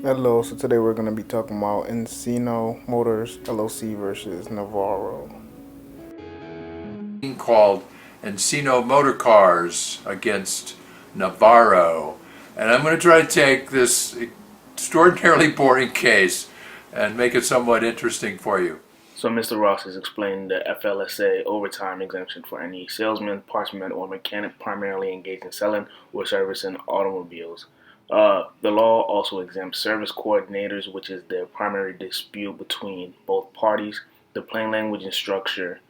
Hello, so today we're going to be talking about Encino Motors LLC versus Navarro. Called Encino Motor Cars against Navarro. And I'm going to try to take this extraordinarily boring case and make it somewhat interesting for you. So Mr. Ross has explained the FLSA overtime exemption for any salesman, partsman, or mechanic primarily engaged in selling or servicing automobiles. The law also exempts service coordinators, which is the primary dispute between both parties. The plain language and structure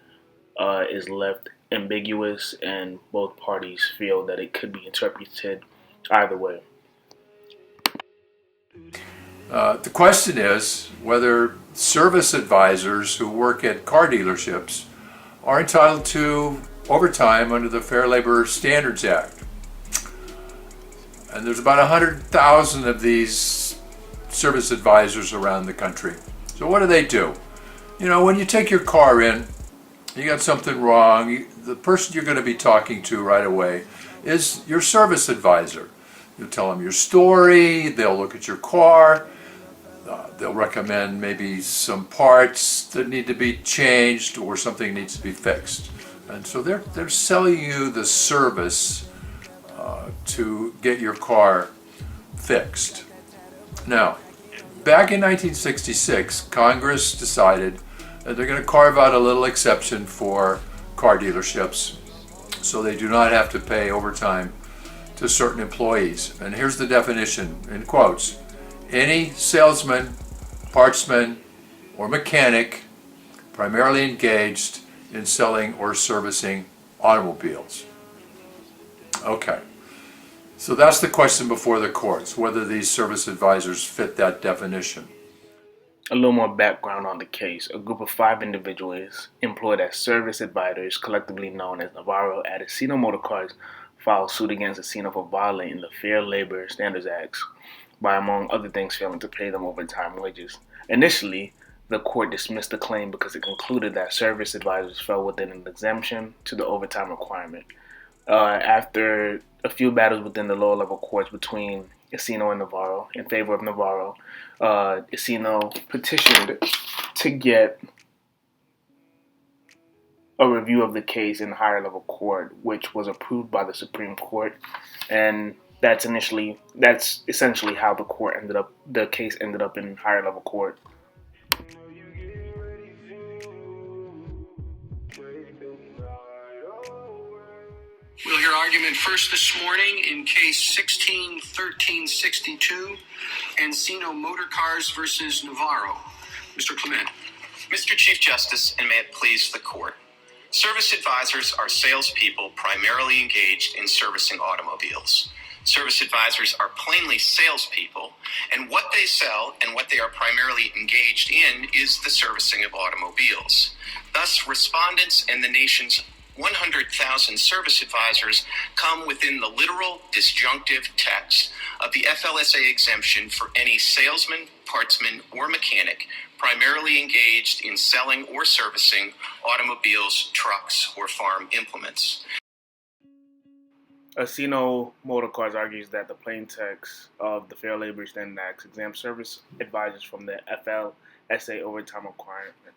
is left ambiguous, and both parties feel that it could be interpreted either way. The question is whether service advisors who work at car dealerships are entitled to overtime under the Fair Labor Standards Act. And there's about 100,000 of these service advisors around the country. So what do? You know, when you take your car in, you got something wrong, the person you're going to be talking to right away is your service advisor. You tell them your story, they'll look at your car, they'll recommend maybe some parts that need to be changed or something needs to be fixed. And so they're selling you the service to get your car fixed. Now, back in 1966, Congress decided that they're going to carve out a little exception for car dealerships so they do not have to pay overtime to certain employees. And here's the definition, in quotes: any salesman, partsman, or mechanic primarily engaged in selling or servicing automobiles. Okay. So that's the question before the courts, whether these service advisors fit that definition. A little more background on the case. A group of 5 individuals employed as service advisors, collectively known as Navarro, at Encino Motor Cars, filed suit against Encino for violating the Fair Labor Standards Act by, among other things, failing to pay them overtime wages. Initially, the court dismissed the claim because it concluded that service advisors fell within an exemption to the overtime requirement. After a few battles within the lower level courts between Encino and Navarro in favor of Navarro, Encino petitioned to get a review of the case in the higher level court, which was approved by the Supreme Court, and that's essentially how the case ended up in higher level court. We'll hear argument first this morning in case 16-1362, Encino Motor Cars versus Navarro. Mr. Clement. Mr. Chief Justice, and may it please the court, service advisors are salespeople primarily engaged in servicing automobiles. Service advisors are plainly salespeople, and what they sell and what they are primarily engaged in is the servicing of automobiles. Thus, respondents and the nation's 100,000 service advisors come within the literal disjunctive text of the FLSA exemption for any salesman, partsman, or mechanic primarily engaged in selling or servicing automobiles, trucks, or farm implements. Encino Motor Cars argues that the plain text of the Fair Labor Standards Act exempts service advisors from the FLSA overtime requirement.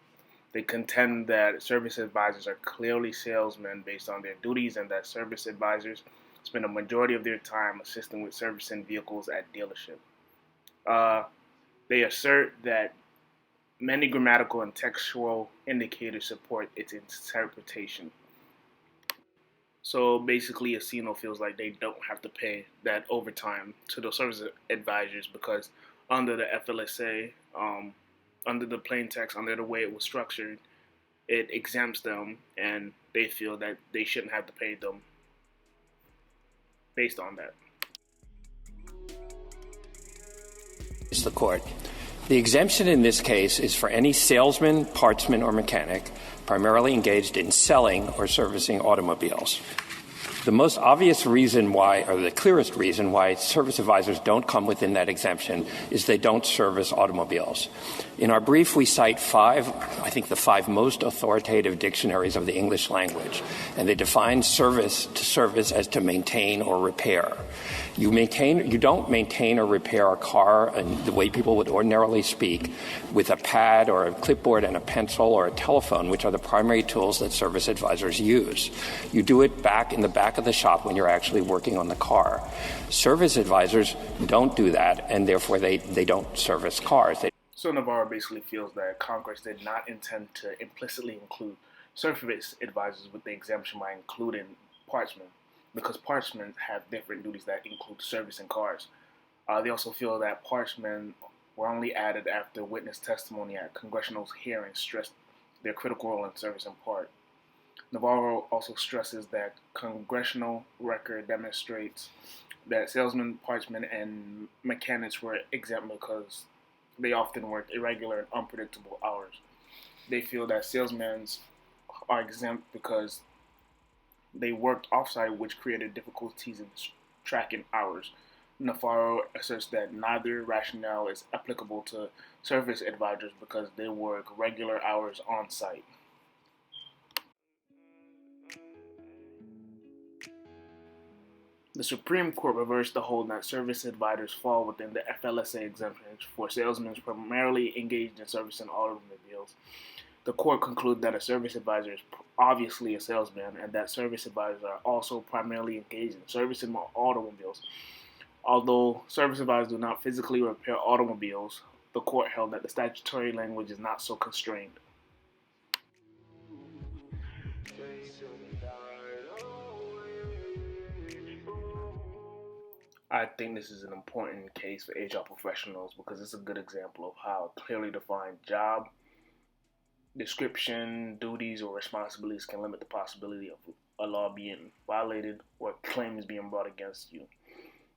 They contend that service advisors are clearly salesmen based on their duties, and that service advisors spend a majority of their time assisting with servicing vehicles at dealership. They assert that many grammatical and textual indicators support its interpretation. So basically, Encino feels like they don't have to pay that overtime to the service advisors because under the FLSA, under the plain text, under the way it was structured, it exempts them, and they feel that they shouldn't have to pay them based on that. It's the court. The exemption in this case is for any salesman, partsman, or mechanic primarily engaged in selling or servicing automobiles. The most obvious reason why, or the clearest reason why service advisors don't come within that exemption is they don't service automobiles. In our brief, we cite the five most authoritative dictionaries of the English language, and they define service as to maintain or repair. You don't maintain or repair a car in the way people would ordinarily speak with a pad or a clipboard and a pencil or a telephone, which are the primary tools that service advisors use. You do it in the back of the shop when you're actually working on the car. Service advisors don't do that, and therefore they don't service cars. So Navarro basically feels that Congress did not intend to implicitly include service advisors with the exemption by including partsmen, because partsmen have different duties that include servicing cars. They also feel that partsmen were only added after witness testimony at congressional hearings stressed their critical role in servicing part. Navarro also stresses that congressional record demonstrates that salesmen, partsmen, and mechanics were exempt because they often worked irregular and unpredictable hours. They feel that salesmen are exempt because they worked offsite, which created difficulties in tracking hours. Navarro asserts that neither rationale is applicable to service advisors because they work regular hours on site. The Supreme Court reversed the hold that service advisors fall within the FLSA exemptions for salesmen primarily engaged in servicing automobiles. The court concluded that a service advisor is obviously a salesman and that service advisors are also primarily engaged in servicing automobiles. Although service advisors do not physically repair automobiles, the court held that the statutory language is not so constrained. I think this is an important case for HR professionals because it's a good example of how a clearly defined job description, duties, or responsibilities can limit the possibility of a law being violated or claims being brought against you.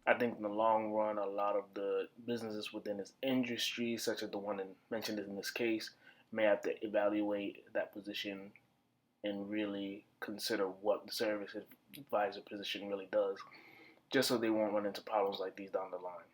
I think in the long run, a lot of the businesses within this industry, such as the one mentioned in this case, may have to evaluate that position and really consider what the service advisor position really does, just so they won't run into problems like these down the line.